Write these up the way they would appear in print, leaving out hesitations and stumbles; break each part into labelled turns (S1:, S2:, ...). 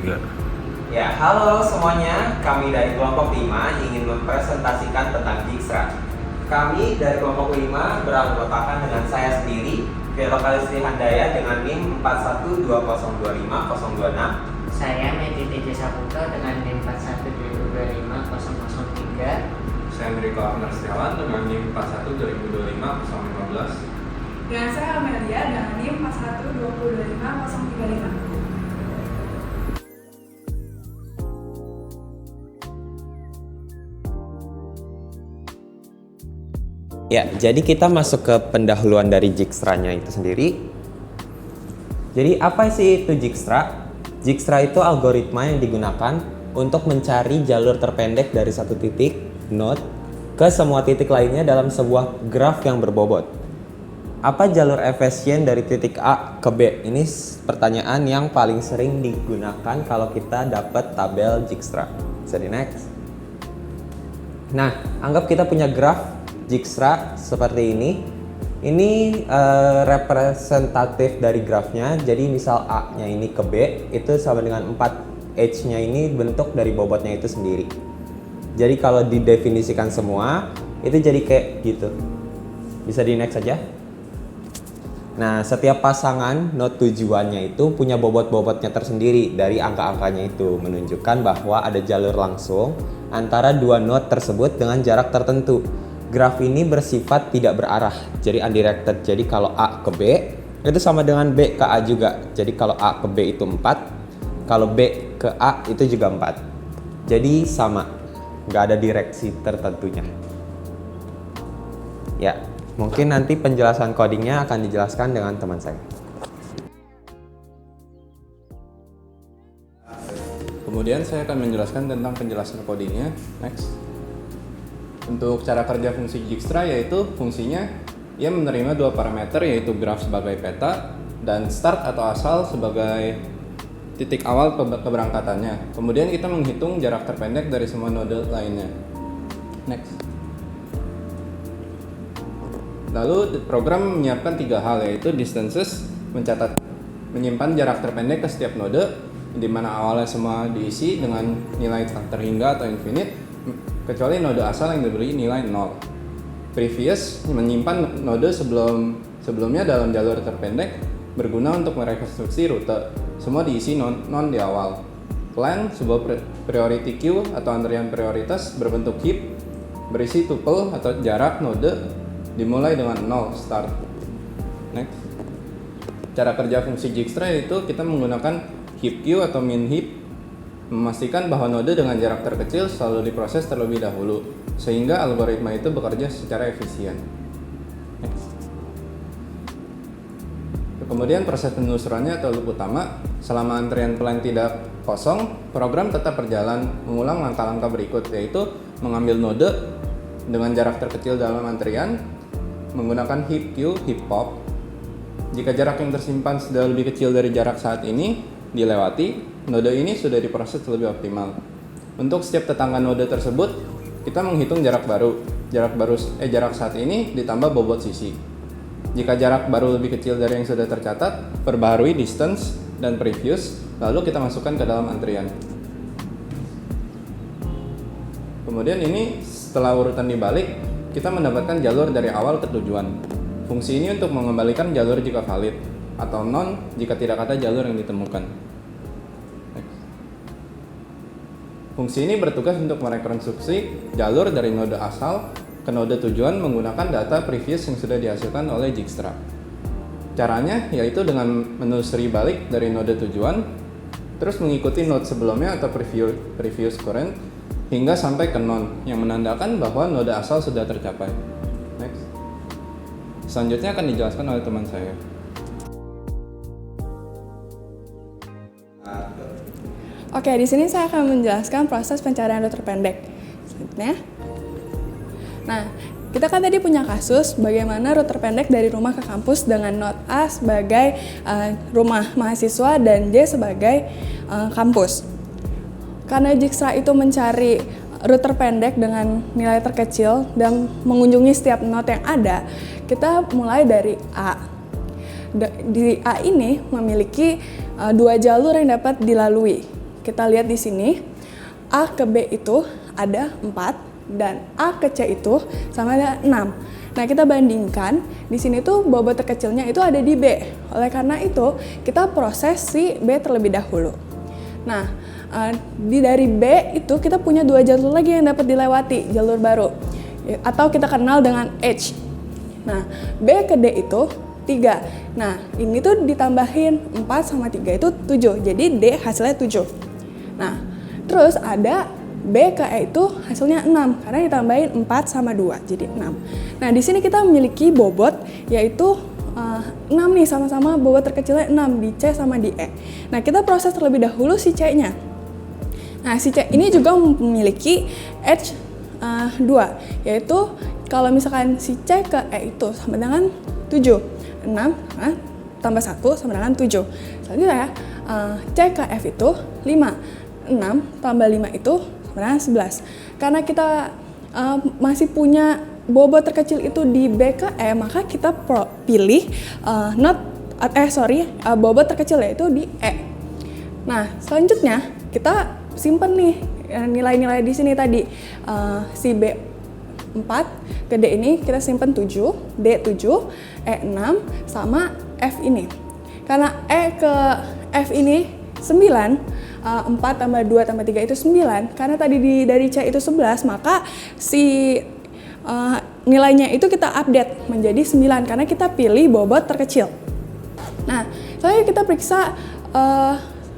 S1: 3.
S2: Ya, halo semuanya. Kami dari kelompok 5 ingin mempresentasikan tentang Dijkstra. Kami dari kelompok 5 beranggotakan dengan saya sendiri, Velokalis Handaya dengan NIM 4120250026.
S3: Saya Medi TJ Saputra dengan NIM 4120250003.
S4: Saya Enrico Ahmad Setiawan dengan NIM 4120250015.
S5: Dan saya Amelia dengan NIM 4120250035.
S2: Ya, jadi kita masuk ke pendahuluan dari Dijkstra-nya itu sendiri. Jadi apa sih itu Dijkstra? Dijkstra itu algoritma yang digunakan untuk mencari jalur terpendek dari satu titik node ke semua titik lainnya dalam sebuah graf yang berbobot. Apa jalur efisien dari titik A ke B? Ini pertanyaan yang paling sering digunakan kalau kita dapat tabel Dijkstra. Bisa di next. Nah, anggap kita punya graf Dijkstra seperti ini. Ini representatif dari grafnya. Jadi misal A-nya ini ke B itu sama dengan 4 H-nya ini bentuk dari bobotnya itu sendiri. Jadi kalau didefinisikan semua itu jadi kayak gitu. Bisa di next aja. Nah, setiap pasangan node tujuannya itu punya bobot-bobotnya tersendiri dari angka-angkanya itu, menunjukkan bahwa ada jalur langsung antara dua node tersebut dengan jarak tertentu. Graf ini bersifat tidak berarah, jadi undirected. Jadi kalau A ke B itu sama dengan B ke A juga. Jadi kalau A ke B itu 4, kalau B ke A itu juga 4. Jadi sama, nggak ada direksi tertentunya. Ya, mungkin nanti penjelasan codingnya akan dijelaskan dengan teman saya.
S4: Kemudian saya akan menjelaskan tentang penjelasan codingnya. Next. Untuk cara kerja fungsi Dijkstra yaitu fungsinya ia menerima dua parameter yaitu graf sebagai peta dan start atau asal sebagai titik awal keberangkatannya. Kemudian kita menghitung jarak terpendek dari semua node lainnya. Next. Lalu program menyiapkan tiga hal yaitu distances, menyimpan jarak terpendek ke setiap node di mana awalnya semua diisi dengan nilai tak terhingga atau infinite kecuali node asal yang diberi nilai 0. Previous menyimpan node sebelumnya dalam jalur terpendek berguna untuk merekonstruksi rute. Semua diisi non di awal. Plan sebuah priority queue atau antrian prioritas berbentuk heap berisi tuple atau jarak node dimulai dengan 0 start. Next. Cara kerja fungsi Dijkstra itu kita menggunakan heap queue atau min heap, memastikan bahwa node dengan jarak terkecil selalu diproses terlebih dahulu sehingga algoritma itu bekerja secara efisien. Next. Kemudian proses penelusurannya atau loop utama, selama antrian plan tidak kosong, program tetap berjalan mengulang langkah-langkah berikut yaitu mengambil node dengan jarak terkecil dalam antrian menggunakan heap queue, heap pop. Jika jarak yang tersimpan sudah lebih kecil dari jarak saat ini dilewati, node ini sudah diproses lebih optimal. Untuk setiap tetangga node tersebut, kita menghitung jarak baru. Jarak saat ini ditambah bobot sisi. Jika jarak baru lebih kecil dari yang sudah tercatat, perbaharui distance dan previous, lalu kita masukkan ke dalam antrian. Kemudian ini setelah urutan dibalik, kita mendapatkan jalur dari awal ke tujuan. Fungsi ini untuk mengembalikan jalur jika valid, atau non jika tidak ada jalur yang ditemukan. Fungsi ini bertugas untuk merekonstruksi jalur dari node asal ke node tujuan menggunakan data previous yang sudah dihasilkan oleh Dijkstra. Caranya yaitu dengan menelusuri balik dari node tujuan, terus mengikuti node sebelumnya atau previous current hingga sampai ke non yang menandakan bahwa node asal sudah tercapai. Next. Selanjutnya akan dijelaskan oleh teman saya.
S5: Oke, di sini saya akan menjelaskan proses pencarian rute terpendek. Selanjutnya. Nah, kita kan tadi punya kasus bagaimana rute terpendek dari rumah ke kampus dengan node A sebagai rumah mahasiswa dan J sebagai kampus. Karena Dijkstra itu mencari rute terpendek dengan nilai terkecil dan mengunjungi setiap node yang ada, kita mulai dari A. Di A ini memiliki dua jalur yang dapat dilalui. kita lihat di sini, A ke B itu ada 4 dan A ke C itu sama ada 6. Nah, kita bandingkan di sini tuh bobot terkecilnya itu ada di B. Oleh karena itu, kita proses si B terlebih dahulu. Nah, dari B itu kita punya 2 jalur lagi yang dapat dilewati, jalur baru atau kita kenal dengan H. Nah, B ke D itu 3. Nah, ini tuh ditambahin 4 sama 3 itu 7. Jadi D hasilnya 7. Nah, terus ada B ke E itu hasilnya 6 karena ditambahin 4 sama 2 jadi 6. Nah, di sini kita memiliki bobot yaitu 6 nih, sama-sama bobot terkecilnya 6 di C sama di E. Nah, kita proses terlebih dahulu si C-nya. Nah, si C ini juga memiliki H 2, yaitu kalau misalkan si C ke E itu sama dengan 7. 6 tambah 1 sama dengan 7. Selanjutnya C ke F itu 5. 6 tambah 5 itu sama dengan 11. Karena kita masih punya bobot terkecil itu di B ke E, maka kita pilih bobot terkecil yaitu di E. Nah, selanjutnya kita simpen nih nilai-nilai di sini tadi. Si B 4 ke D ini kita simpen 7, D 7, E 6 sama F ini. Karena E ke F ini 9, 4 tambah 2 tambah 3 itu 9. Karena tadi dari C itu 11, maka si nilainya itu kita update menjadi 9 karena kita pilih bobot terkecil. Nah, selanjutnya kita periksa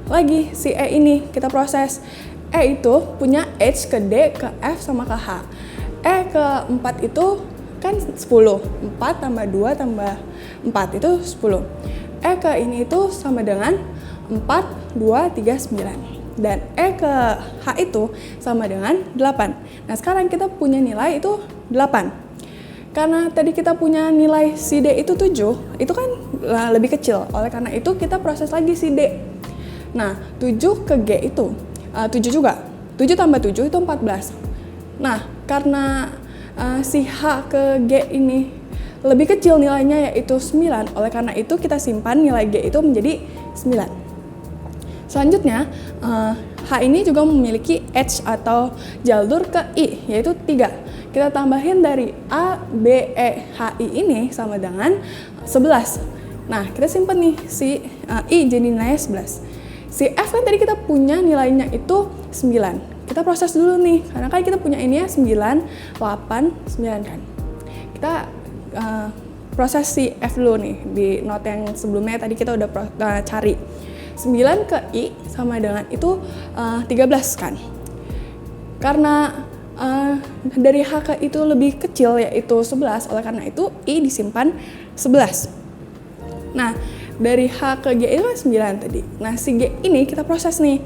S5: lagi si E ini, kita proses. E itu punya H ke D ke F sama ke H. E ke 4 itu kan 10. 4 tambah 2 tambah 4 itu 10. E ke ini itu sama dengan 4, 2, 3, 9. Dan E ke H itu sama dengan 8. Nah, sekarang kita punya nilai itu 8. Karena tadi kita punya nilai si D itu 7, itu kan lebih kecil. Oleh karena itu kita proses lagi si D. Nah, 7 ke G itu 7 juga. 7 tambah 7 itu 14. Nah, karena si H ke G ini lebih kecil nilainya yaitu 9. Oleh karena itu kita simpan nilai G itu menjadi 9. Selanjutnya, H ini juga memiliki H atau jalur ke I, yaitu 3. Kita tambahin dari A, B, E, H, I ini sama dengan 11. Nah, kita simpan nih si I jadi nilainya 11. Si F kan tadi kita punya nilainya itu 9. Kita proses dulu nih, karena kan kita punya ini ya 9, 8, 9 kan. Kita proses si F dulu nih, di note yang sebelumnya tadi kita udah cari. 9 ke I sama dengan itu 13 kan. Karena dari H ke I itu lebih kecil yaitu 11, oleh karena itu I disimpan 11. Nah, dari H ke G itu kan 9 tadi. Nah, si G ini kita proses nih.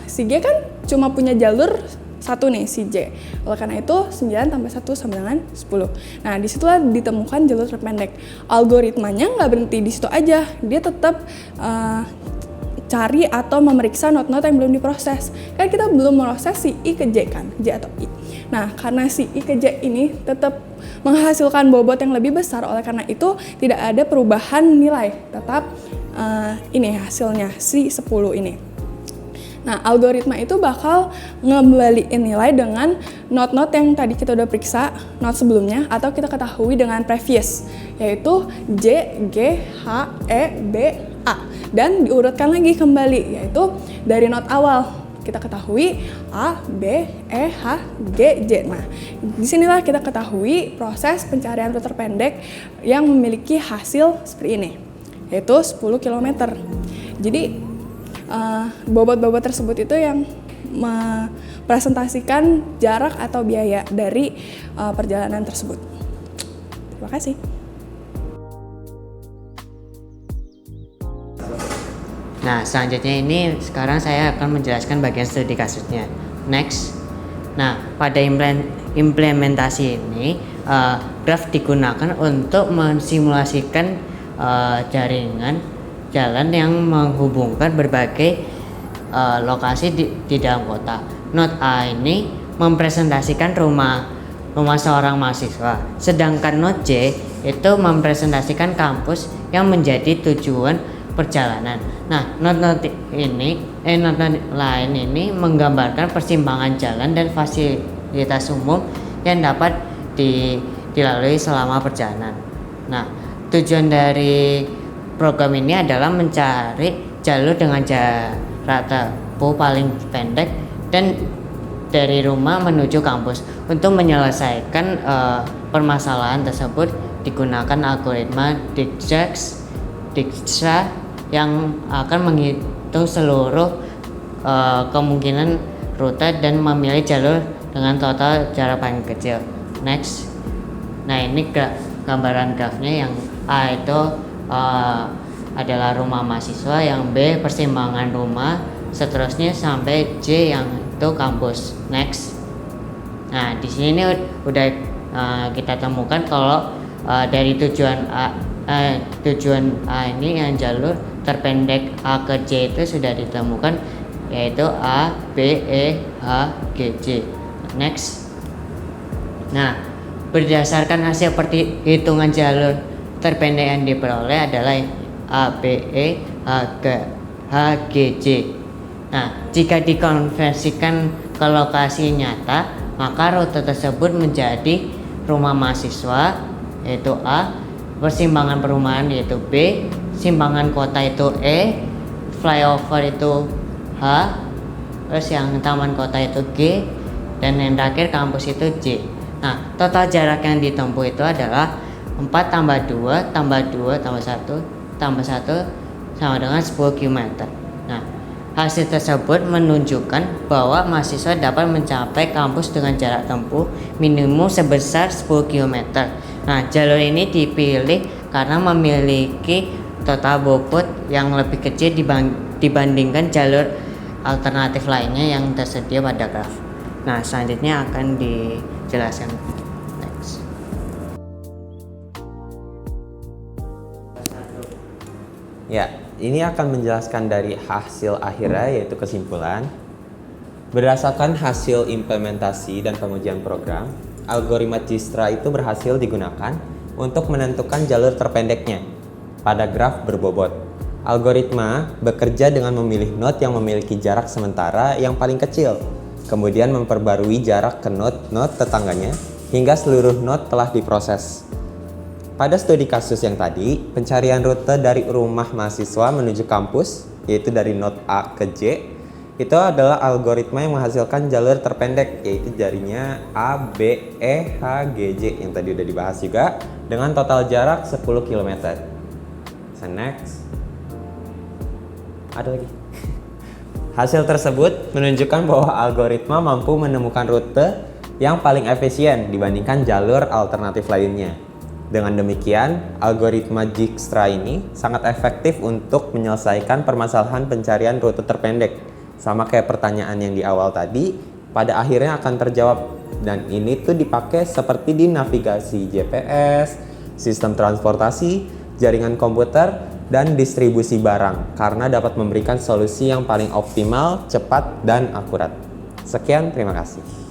S5: Si G kan cuma punya jalur 1 nih, si J. Oleh karena itu 9 tambah 1 sama dengan 10. Nah, disitulah ditemukan jalur terpendek. Algoritmanya nggak berhenti di situ aja. Dia tetap cari atau memeriksa not-not yang belum diproses. Kan kita belum proses si I ke J kan, J atau I. Nah, karena si I ke J ini tetap menghasilkan bobot yang lebih besar, oleh karena itu tidak ada perubahan nilai, tetap ini hasilnya si 10 ini. Nah, algoritma itu bakal ngembaliin nilai dengan not-not yang tadi kita udah periksa, not sebelumnya, atau kita ketahui dengan previous, yaitu J, G, H, E, B, A. Dan diurutkan lagi kembali, yaitu dari not awal. Kita ketahui A, B, E, H, G, J. Nah, disinilah kita ketahui proses pencarian rute terpendek yang memiliki hasil seperti ini, yaitu 10 km. Jadi, bobot-bobot tersebut itu yang mempresentasikan jarak atau biaya dari perjalanan tersebut. Terima kasih.
S3: Nah, selanjutnya ini sekarang saya akan menjelaskan bagian studi kasusnya. Next. Nah, pada implementasi ini, graf digunakan untuk mensimulasikan jaringan jalan yang menghubungkan berbagai lokasi di dalam kota. Not A ini mempresentasikan rumah seorang mahasiswa, sedangkan not J itu mempresentasikan kampus yang menjadi tujuan perjalanan. Nah, not-not lain ini menggambarkan persimpangan jalan dan fasilitas umum yang dapat dilalui selama perjalanan. Nah, tujuan dari program ini adalah mencari jalur dengan jarak tempuh paling pendek dan dari rumah menuju kampus. Untuk menyelesaikan permasalahan tersebut digunakan algoritma Dijkstra yang akan menghitung seluruh kemungkinan rute dan memilih jalur dengan total jarak paling kecil. Next. Nah, ini gambaran grafnya. Yang A itu adalah rumah mahasiswa, yang B persimpangan rumah, seterusnya sampai J yang itu kampus. Next. Nah, di sini udah kita temukan kalau dari tujuan A ini yang jalur terpendek A ke J itu sudah ditemukan, yaitu A, B, E, H, G, J. Next. Nah, berdasarkan hasil perhitungan jalur terpendek yang diperoleh adalah A, B, E, H, G, J. Nah, jika dikonversikan ke lokasi nyata, maka rute tersebut menjadi rumah mahasiswa yaitu A, persimpangan perumahan yaitu B, simpangan kota itu E, flyover itu H, terus yang taman kota itu G, dan yang terakhir kampus itu J. Nah, total jarak yang ditempuh itu adalah 4 tambah 2 tambah 2 tambah 1 tambah 1 sama dengan 10 km. Nah, hasil tersebut menunjukkan bahwa mahasiswa dapat mencapai kampus dengan jarak tempuh minimum sebesar 10 km. Nah, jalur ini dipilih karena memiliki total bobot yang lebih kecil dibandingkan jalur alternatif lainnya yang tersedia pada graf. Nah, selanjutnya akan dijelaskan. Next.
S2: Ya, ini akan menjelaskan dari hasil akhirnya, yaitu kesimpulan. Berdasarkan hasil implementasi dan pengujian program, algoritma Dijkstra itu berhasil digunakan untuk menentukan jalur terpendeknya pada graf berbobot. Algoritma bekerja dengan memilih node yang memiliki jarak sementara yang paling kecil, kemudian memperbarui jarak ke node tetangganya hingga seluruh node telah diproses. Pada studi kasus yang tadi, pencarian rute dari rumah mahasiswa menuju kampus, yaitu dari node A ke J, itu adalah algoritma yang menghasilkan jalur terpendek, yaitu jarinya A, B, E, H, G, J yang tadi udah dibahas juga, dengan total jarak 10 km. So, next. Ada lagi. Hasil tersebut menunjukkan bahwa algoritma mampu menemukan rute yang paling efisien dibandingkan jalur alternatif lainnya. Dengan demikian, algoritma Dijkstra ini sangat efektif untuk menyelesaikan permasalahan pencarian rute terpendek. Sama kayak pertanyaan yang di awal tadi, pada akhirnya akan terjawab. Dan ini tuh dipakai seperti di navigasi GPS, sistem transportasi, jaringan komputer, dan distribusi barang, karena dapat memberikan solusi yang paling optimal, cepat, dan akurat. Sekian, terima kasih.